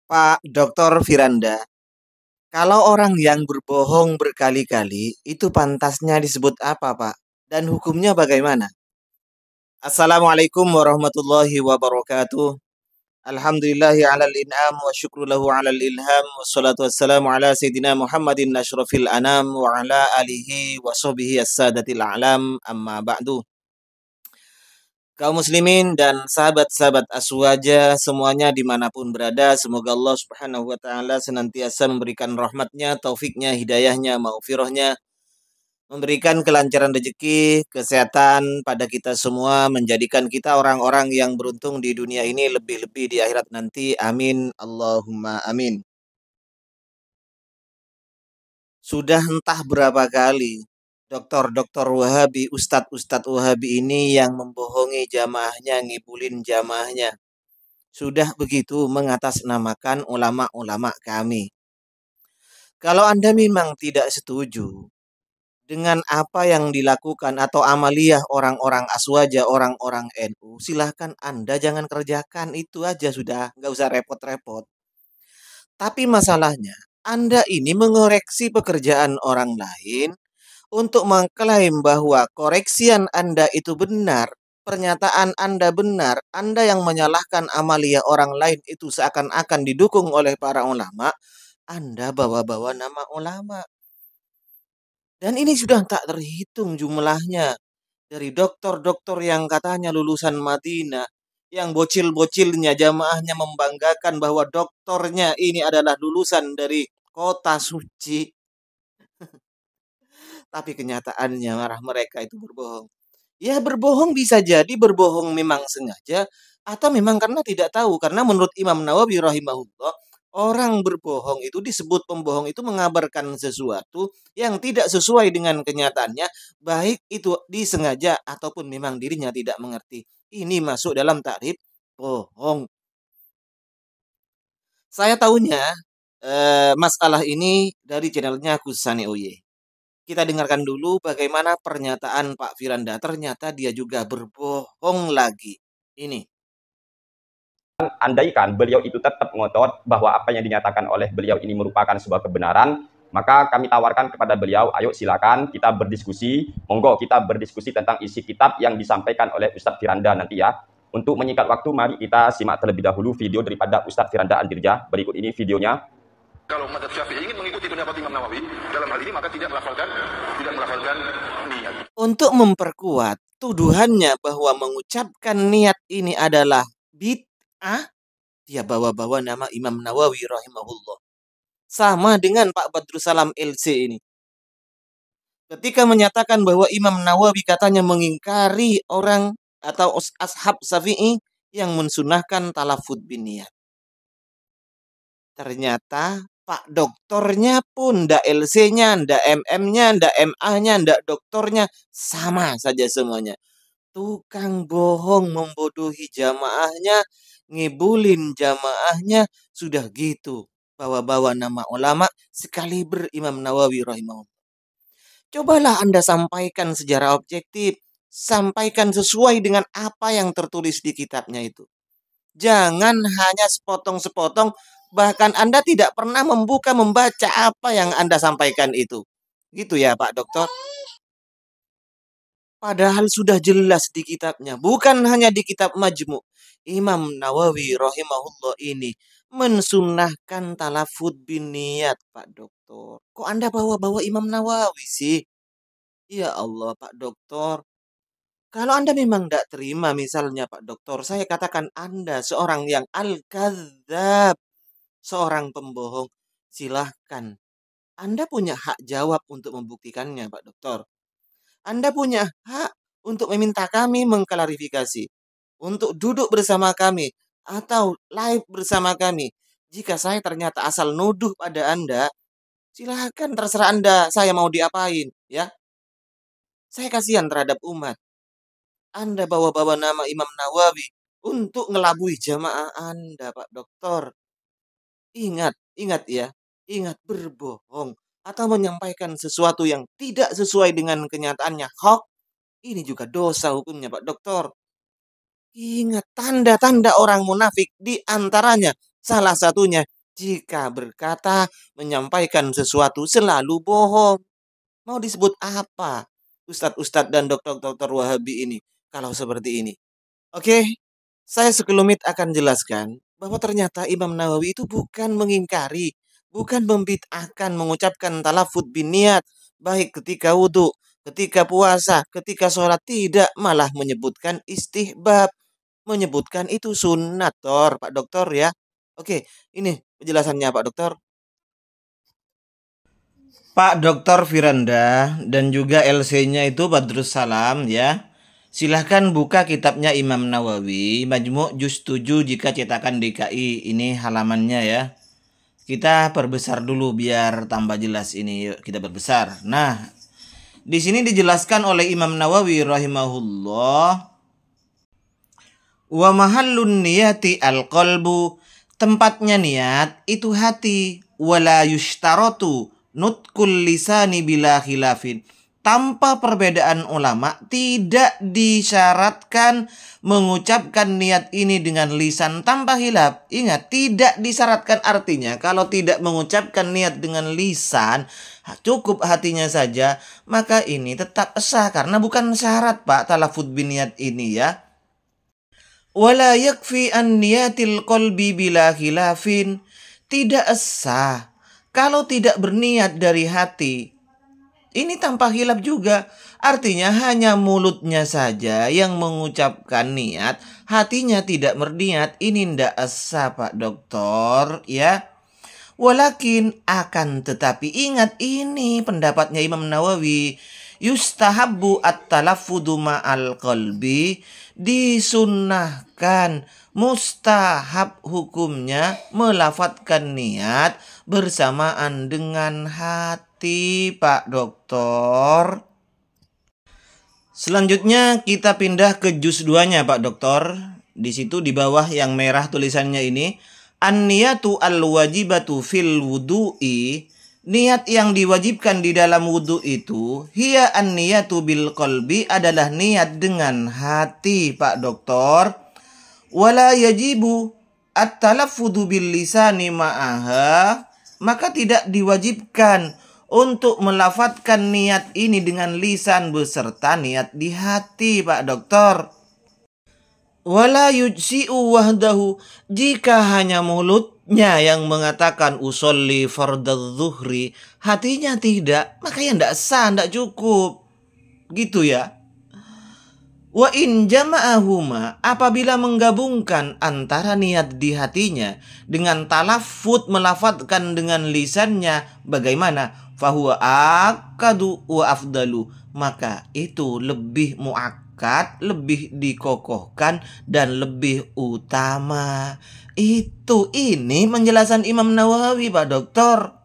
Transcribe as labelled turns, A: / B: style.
A: Pak Dr. Firanda, kalau orang yang berbohong berkali-kali itu pantasnya disebut apa, Pak? Dan hukumnya bagaimana? Assalamualaikum warahmatullahi wabarakatuh. Alhamdulillahi alal in'am wa syukru lahu alal ilham wassalatu wassalamu ala sayyidina Muhammadin asyrafil anam wa ala alihi wa sahbihi as-sadatil a'lam amma ba'du. Kaum muslimin dan sahabat-sahabat Aswaja semuanya dimanapun berada, semoga Allah subhanahu wa ta'ala senantiasa memberikan rahmatnya, taufiknya, hidayahnya, maghfirahnya, memberikan kelancaran rezeki, kesehatan pada kita semua, menjadikan kita orang-orang yang beruntung di dunia ini, lebih-lebih di akhirat nanti. Amin, Allahumma amin. Sudah entah berapa kali dokter-dokter Wahabi, ustadz-ustadz Wahabi ini yang membohongi jamaahnya, ngibulin jamaahnya. Sudah begitu mengatasnamakan ulama-ulama kami. Kalau Anda memang tidak setuju dengan apa yang dilakukan atau amaliyah orang-orang Aswaja, orang-orang NU, silahkan Anda jangan kerjakan, itu aja sudah, nggak usah repot-repot. Tapi masalahnya, Anda ini mengoreksi pekerjaan orang lain untuk mengklaim bahwa koreksian Anda itu benar, pernyataan Anda benar, Anda yang menyalahkan amalia orang lain itu seakan-akan didukung oleh para ulama, Anda bawa-bawa nama ulama. Dan ini sudah tak terhitung jumlahnya. Dari dokter-dokter yang katanya lulusan Madinah, yang bocil-bocilnya jamaahnya membanggakan bahwa doktornya ini adalah lulusan dari kota suci. Tapi kenyataannya marah mereka itu berbohong. Ya berbohong bisa jadi berbohong memang sengaja atau memang karena tidak tahu. Karena menurut Imam Nawawi rahimahullah, orang berbohong itu disebut pembohong itu mengabarkan sesuatu yang tidak sesuai dengan kenyataannya, baik itu disengaja ataupun memang dirinya tidak mengerti. Ini masuk dalam takrif bohong. Saya tahunya masalah ini dari channelnya Kusani Oye. Kita dengarkan dulu bagaimana pernyataan Pak Firanda. Ternyata dia juga berbohong lagi. Ini.
B: Andaikan beliau itu tetap ngotot bahwa apa yang dinyatakan oleh beliau ini merupakan sebuah kebenaran, maka kami tawarkan kepada beliau, ayo silakan kita berdiskusi, monggo kita berdiskusi tentang isi kitab yang disampaikan oleh Ustadz Firanda nanti ya. Untuk menyingkat waktu, mari kita simak terlebih dahulu video daripada Ustadz Firanda Andirja. Berikut ini videonya.
C: Kalau mazhab Syafi'i ingin mengikuti pendapat Imam Nawawi dalam hal ini, maka tidak melafalkan niat.
A: Untuk memperkuat tuduhannya bahwa mengucapkan niat ini adalah bid'ah, dia bawa-bawa nama Imam Nawawi rahimahullah. Sama dengan Pak Badrussalam LC ini. Ketika menyatakan bahwa Imam Nawawi katanya mengingkari orang atau ashab Syafi'i yang mensunahkan talafud bin niat. Ternyata Pak doktornya pun, ndak LC-nya, ndak MM-nya, ndak MA-nya, ndak doktornya, sama saja semuanya. Tukang bohong, membodohi jamaahnya, ngibulin jamaahnya, sudah gitu. Bawa-bawa nama ulama, sekali Imam Nawawi rahimahullah. Cobalah Anda sampaikan secara objektif, sampaikan sesuai dengan apa yang tertulis di kitabnya itu. Jangan hanya sepotong-sepotong, bahkan Anda tidak pernah membaca apa yang Anda sampaikan itu. Gitu ya Pak Dokter. Padahal sudah jelas di kitabnya, bukan hanya di kitab Majmu'. Imam Nawawi rahimahullah ini mensunnahkan talafud bin niat, Pak Dokter. Kok Anda bawa-bawa Imam Nawawi sih? Ya Allah, Pak Dokter. Kalau Anda memang tidak terima misalnya Pak Dokter, saya katakan Anda seorang yang al-kadzab, seorang pembohong. Silahkan. Anda punya hak jawab untuk membuktikannya Pak Dokter. Anda punya hak untuk meminta kami mengklarifikasi, untuk duduk bersama kami, atau live bersama kami. Jika saya ternyata asal nuduh pada Anda, silahkan terserah Anda, saya mau diapain, ya. Saya kasihan terhadap umat. Anda bawa-bawa nama Imam Nawawi untuk ngelabui jamaah Anda, Pak Dokter. Ingat ya, ingat berbohong atau menyampaikan sesuatu yang tidak sesuai dengan kenyataannya, hoax, ini juga dosa hukumnya, Pak Dokter. Ingat tanda-tanda orang munafik, di antaranya salah satunya jika berkata menyampaikan sesuatu selalu bohong. Mau disebut apa ustadz-ustadz dan dokter-dokter Wahabi ini kalau seperti ini? Oke, saya sekelumit akan jelaskan bahwa ternyata Imam Nawawi itu bukan mengingkari, bukan membid'ahkan mengucapkan talafut bin niat, baik ketika wudhu, ketika puasa, ketika sholat, tidak, malah menyebutkan istihbab, menyebutkan itu sunat, Pak Dokter ya. Oke, ini penjelasannya Pak Dokter. Pak Dokter Firanda dan juga LC-nya itu Badrus Salam ya. Silahkan buka kitabnya Imam Nawawi, Majmu' Juz 7 jika cetakan DKI. Ini halamannya ya. Kita perbesar dulu biar tambah jelas ini. Yuk kita perbesar. Nah, di sini dijelaskan oleh Imam Nawawi rahimahullah, wa mahallun niyati al-qalbu, tempatnya niat itu hati, wala yushtaratu nutkul lisani bila khilafin. Tanpa perbedaan ulama, tidak disyaratkan mengucapkan niat ini dengan lisan tanpa khilaf. Ingat, tidak disyaratkan, artinya kalau tidak mengucapkan niat dengan lisan, cukup hatinya saja, maka ini tetap sah karena bukan syarat Pak talafud bin niat ini ya. Wala yakfi an niyatil qalbi bila khilafin, tidak sah kalau tidak berniat dari hati. Ini tanpa khilaf juga. Artinya hanya mulutnya saja yang mengucapkan niat, hatinya tidak berniat. Ini ndak sah Pak Dokter ya. Walakin akan tetapi ingat, ini pendapatnya Imam Nawawi, yustahabbu at-talaffudu ma'al qalbi, disunnahkan, mustahab hukumnya melafatkan niat bersamaan dengan hati Pak Dokter. Selanjutnya kita pindah ke juz 2-nya Pak Dokter. Di situ di bawah yang merah tulisannya ini, an-niyatu al-wajibatu fil wudu'i, niat yang diwajibkan di dalam wudu itu, hiya an-niyatu bil qalbi, adalah niat dengan hati Pak Dokter. Wala yajibu at-talaffudu bil lisani ma'aha, maka tidak diwajibkan untuk melafatkan niat ini dengan lisan beserta niat di hati Pak Dokter. Wala yujsi'u wahdahu, jika hanya mulutnya yang mengatakan usolli fardadz zuhri, hatinya tidak, maka ya ndak sah, ndak cukup. Gitu ya. Wa in jama'ahuma, apabila menggabungkan antara niat di hatinya dengan talafut melafatkan dengan lisannya, bagaimana? Fahuwa akadu wa afdalu, maka itu lebih muakkad, lebih dikokohkan dan lebih utama. Ini penjelasan Imam Nawawi Pak Dokter.